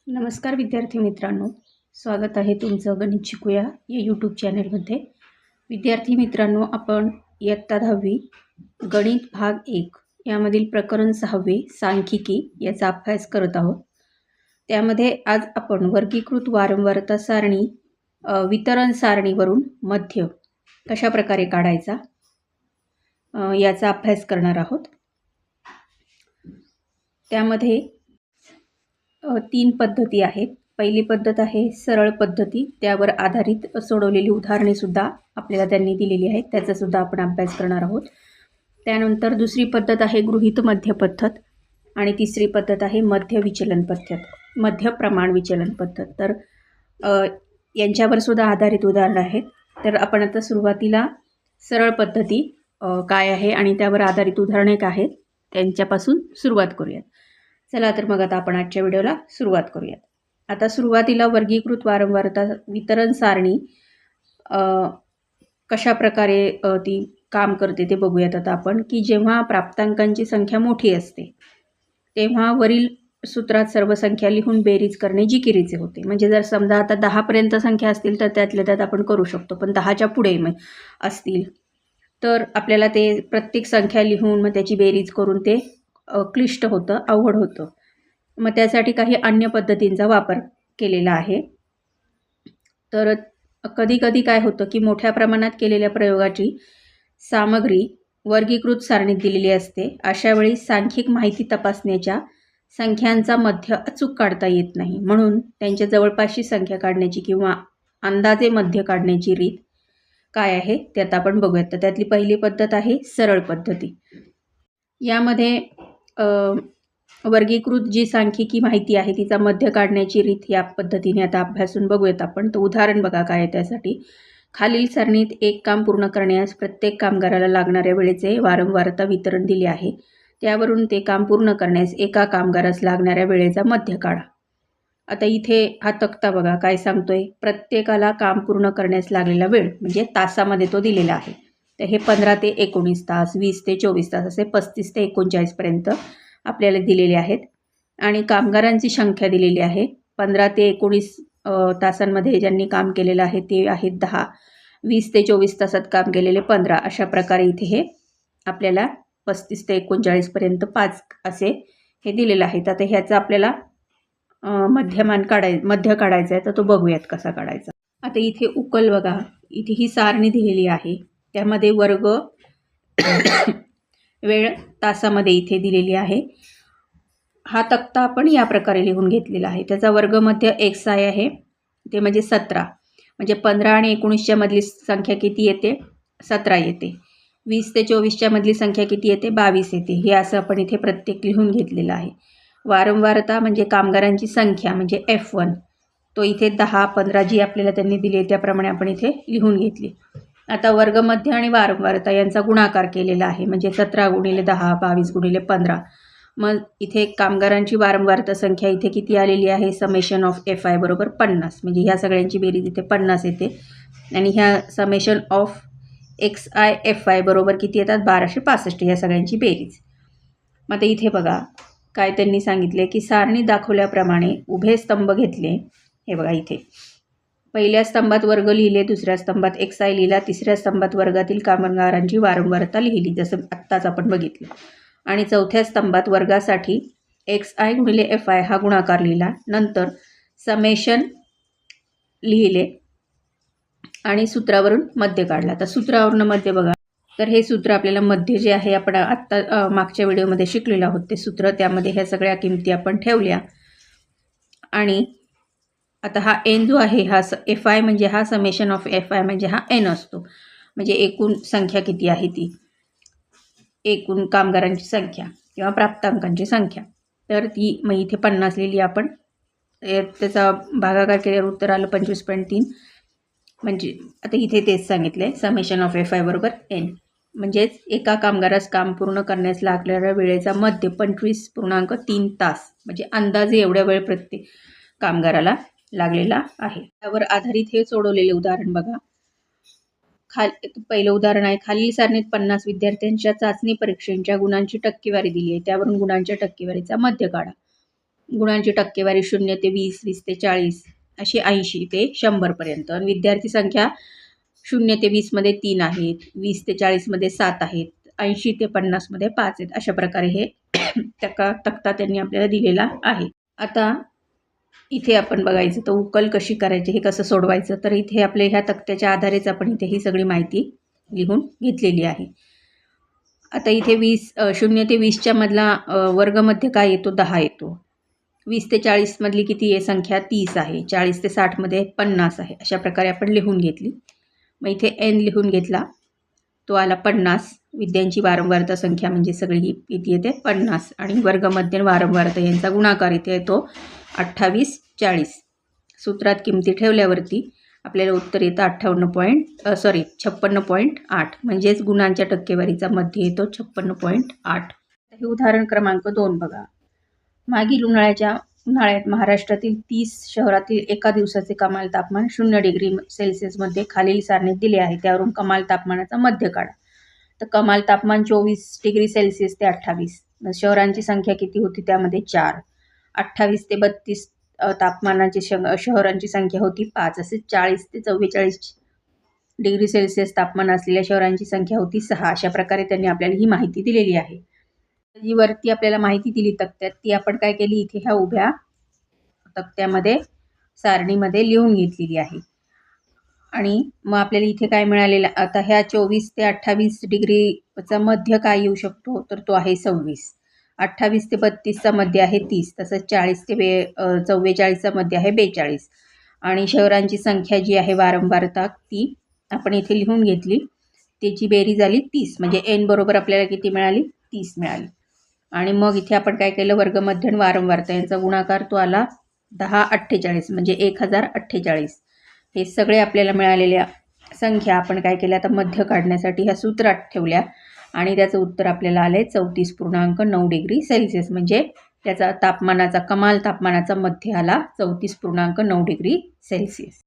नमस्कार विद्यार्थी मित्रांनो, स्वागत आहे तुमचं गणित शिकूया या यूट्यूब चॅनलमध्ये. विद्यार्थी मित्रांनो, आपण इयत्ता 10वी गणित भाग 1 यामधील प्रकरण 6वे सांख्यिकी याचा अभ्यास करत आहोत. त्यामध्ये आज आपण वर्गीकृत वारंवारता सारणी वितरण सारणीवरून मध्य कशा प्रकारे काढायचा याचा अभ्यास करणार आहोत. त्यामध्ये 3 पद्धती आहेत. पहिली पद्धत आहे सरळ पद्धती, त्यावर आधारित सोडवलेली उदाहरणे सुद्धा आपल्याला त्यांनी दिलेली आहेत, त्याचा सुद्धा आपण अभ्यास करणार आहोत. त्यानंतर दुसरी पद्धत आहे गृहीत मध्य पद्धत आणि तिसरी पद्धत आहे मध्य विचलन पद्धत, मध्य प्रमाण विचलन पद्धत. तर यांच्यावर सुद्धा आधारित उदाहरण आहेत. तर आपण आता सुरुवातीला सरळ पद्धती काय आहे आणि त्यावर आधारित उदाहरणे काय आहेत त्यांच्यापासून सुरुवात करूयात. चला तर मग आता आपण आजच्या व्हिडिओला सुरुवात करूयात. आता सुरुवातीला वर्गीकृत वारंवारता वितरण सारणी कशा प्रकारे ती काम करते ते बघूयात आता आपण. की जेव्हा प्राप्तांकांची संख्या मोठी असते तेव्हा वरील सूत्रात सर्व संख्या लिहून बेरीज करणे जिकिरीचे होते. म्हणजे जर समजा आता 10पर्यंत संख्या असतील तर त्यातल्या त्यात आपण करू शकतो, पण 10च्या पुढे असतील तर आपल्याला ते प्रत्येक संख्या लिहून मग त्याची बेरीज करून ते क्लिष्ट होतं, अवघड होतं. मग त्यासाठी काही अन्य पद्धतींचा वापर केलेला आहे. तर कधी कधी काय होतं की मोठ्या प्रमाणात केलेल्या प्रयोगाची सामग्री वर्गीकृत सारणीत दिलेली असते. अशा वेळी सांख्यिक माहिती तपासण्याच्या संख्यांचा मध्य अचूक काढता येत नाही, म्हणून त्यांच्या जवळपासची संख्या काढण्याची किंवा अंदाजे मध्य काढण्याची रीत काय आहे ते आता आपण बघूयात. तर त्यातली पहिली पद्धत आहे सरळ पद्धती. यामध्ये वर्गीकृत जी सांख्यिकी माहिती आहे तिचा मध्य काढण्याची रीत या पद्धतीने आता अभ्यासून बघूयात आपण. तर उदाहरण बघा काय आहे त्यासाठी. खालील सारणीत एक काम पूर्ण करण्यास प्रत्येक कामगाराला लागणाऱ्या वेळेचे वारंवारता वितरण दिले आहे. त्यावरून ते काम पूर्ण करण्यास एका कामगारास लागणाऱ्या वेळेचा मध्य काढा. आता इथे हा तक्ता बघा काय सांगतोय. प्रत्येकाला काम पूर्ण करण्यास लागलेला वेळ म्हणजे तासामध्ये तो दिलेला आहे. तर हे 15 ते 19 तास, 20 ते 24 तास असे 35 ते 39 पर्यंत आपल्याला दिलेले आहेत. आणि कामगारांची संख्या दिलेली आहे. 15 ते 19 तासांमध्ये ज्यांनी काम केलेलं आहे ते आहेत 10, 20 ते 24 तासात काम केलेले 15. अशा प्रकारे इथे हे आपल्याला 35 ते 39 पर्यंत 5 असे हे दिलेलं आहे. आता ह्याचं आपल्याला मध्य काढायचा आहे, तर तो बघूयात कसा काढायचा. आता इथे उकल बघा, इथे ही सारणी दिलेली आहे. त्यामध्ये वर्ग वेळ तासामध्ये इथे दिलेली आहे. हा तक्ता आपण या प्रकारे लिहून घेतलेला आहे. त्याचा वर्गमध्य XI आहे, ते म्हणजे 17. म्हणजे 15 आणि 19च्या मधली संख्या किती येते? 17 येते. 20 ते 24च्या मधली संख्या किती येते? 22 येते. हे असं आपण इथे प्रत्येक लिहून घेतलेलं आहे. वारंवारता म्हणजे कामगारांची संख्या म्हणजे F1, तो इथे 10, 15 जी आपल्याला त्यांनी दिली त्याप्रमाणे आपण इथे लिहून घेतली. आता वर्गमध्य आणि वारंवारता यांचा गुणाकार केलेला आहे. म्हणजे 17 गुणिले 10, 22 गुणिले 15. मग इथे कामगारांची वारंवारता संख्या इथे किती आलेली आहे? समेशन ऑफ FI बरोबर 50. म्हणजे ह्या सगळ्यांची बेरीज इथे 50 येते. आणि ह्या समेशन ऑफ XI FI बरोबर किती येतात? 1265 ह्या सगळ्यांची बेरीज. मग आता इथे बघा काय त्यांनी सांगितले की सारणी दाखवल्याप्रमाणे उभे स्तंभ घेतले. हे बघा इथे पहिल्या स्तंभात वर्ग लिहिले, दुसऱ्या स्तंभात XI लिहिला, तिसऱ्या स्तंभात वर्गातील कामगारांची वारंवारता लिहिली जसं आत्ताच आपण बघितलं. आणि चौथ्या स्तंभात वर्गासाठी XI गुणिले FI हा गुणाकार लिहिला. नंतर समेशन लिहिले आणि सूत्रावरून मध्य काढला. तर सूत्रावरून मध्य बघा, तर हे सूत्र आपल्याला मध्य जे आहे आपण आत्ता मागच्या व्हिडिओमध्ये शिकलेलं आहोत ते सूत्र, त्यामध्ये ह्या सगळ्या किमती आपण ठेवल्या. आणि आता हा N जो आहे हा FI म्हणजे हा समेशन ऑफ FI म्हणजे हा N असतो. म्हणजे एकूण संख्या किती आहे ती, एकूण कामगारांची संख्या किंवा प्राप्तांकांची संख्या. तर ती मग इथे 50 लिहिली आपण. त्याचा भागाकार केल्यावर उत्तर आलं 25.3. म्हणजे आता इथे तेच सांगितले समेशन ऑफ FI बरोबर N. म्हणजेच एका कामगारास काम पूर्ण करण्यास लागलेल्या वेळेचा मध्य 25.3 तास. म्हणजे अंदाजे एवढ्या वेळ प्रत्येक कामगाराला लागलेला आहे. त्यावर आधारित हे सोडवलेले उदाहरण बघा. पहिलं उदाहरण आहे. खालील सारणीत 50 विद्यार्थ्यांच्या चाचणी परीक्षांच्या गुणांची टक्केवारी दिली आहे. त्यावरून गुणांच्या टक्केवारीचा मध्य काढा. गुणांची टक्केवारी 0 ते 20, 20 ते 40 अशी 80 ते 100पर्यंत. आणि विद्यार्थी संख्या 0 ते 20मध्ये 3 आहेत, 20 ते 40मध्ये 7 आहेत, 80 ते 50मध्ये 5 आहेत. अशा प्रकारे हे तक्ता त्यांनी आपल्याला दिलेला आहे. आता इथे आपण बघायचं तर उकल कशी करायची, हे कसं सोडवायचं. तर इथे आपल्या ह्या तक्त्याच्या आधारेच आपण इथे ही सगळी माहिती लिहून घेतलेली आहे. आता इथे 0 ते 20च्या मधला वर्गमध्ये काय येतो, 10 येतो. 20 ते 40मधली किती आहे संख्या, 30 आहे. 40 ते 60मध्ये 50 आहे. अशा प्रकारे आपण लिहून घेतली. मग इथे n लिहून घेतला, तो आला 50. विद्यांची वारंवारता संख्या म्हणजे सगळी ही किती येते, 50. आणि वर्गमध्य वारंवारता यांचा गुणाकार इथे येतो 28, 40. सूत्रात किमती ठेवल्यावरती आपल्याला उत्तर येतं 56.8. म्हणजेच गुणांच्या टक्केवारीचा मध्य येतो 56.8. हे उदाहरण क्रमांक 2 बघा. मागील उन्हाळ्यात महाराष्ट्रातील 30 शहरातील एका दिवसाचे कमाल तापमान 0 डिग्री सेल्सिअसमध्ये खालील सारणीत दिले आहे. त्यावरून कमाल तापमानाचा मध्य काढा. तर कमाल तापमान 24 डिग्री सेल्सिअस ते 28. शहरांची संख्या किती होती, त्यामध्ये 4. 28 ते 32 तापमानाची शहरांची संख्या होती 5. असे 40 ते 44 डिग्री सेल्सिअस तापमान असलेल्या शहरांची संख्या होती 6. अशा प्रकारे त्यांनी आपल्याला ही माहिती दिलेली आहे. जी वरती आपल्याला माहिती दिली तक्त्यात, ती आपण काय केली, इथे ह्या उभ्या तक्त्यामध्ये सारणीमध्ये लिहून घेतलेली आहे. आणि मग आपल्याला इथे काय मिळालेलं, आता ह्या 24 ते 28 डिग्रीचा मध्य काय येऊ शकतो, तर तो आहे 26. 28 ते 32चा मध्य आहे 30. तसंच 40 ते 44चा मध्य आहे 42. आणि शहरांची संख्या जी आहे वारंवारता ती आपण इथे लिहून घेतली. त्याची बेरीज झाली 30. म्हणजे n बरोबर आपल्याला किती मिळाली, 30 मिळाली. आणि मग इथे आपण काय केलं, वर्गमध्य वारंवारता यांचा गुणाकार तो आला 1048 म्हणजे 1048. हे सगळे आपल्याला मिळालेल्या संख्या आपण काय केल्या, आता मध्य काढण्यासाठी ह्या सूत्रात ठेवल्या. आणि त्याचं उत्तर आपल्याला आलं आहे 34.9 डिग्री सेल्सिअस. म्हणजे त्याचा कमाल तापमानाचा मध्य आला 34.9 डिग्री सेल्सिअस.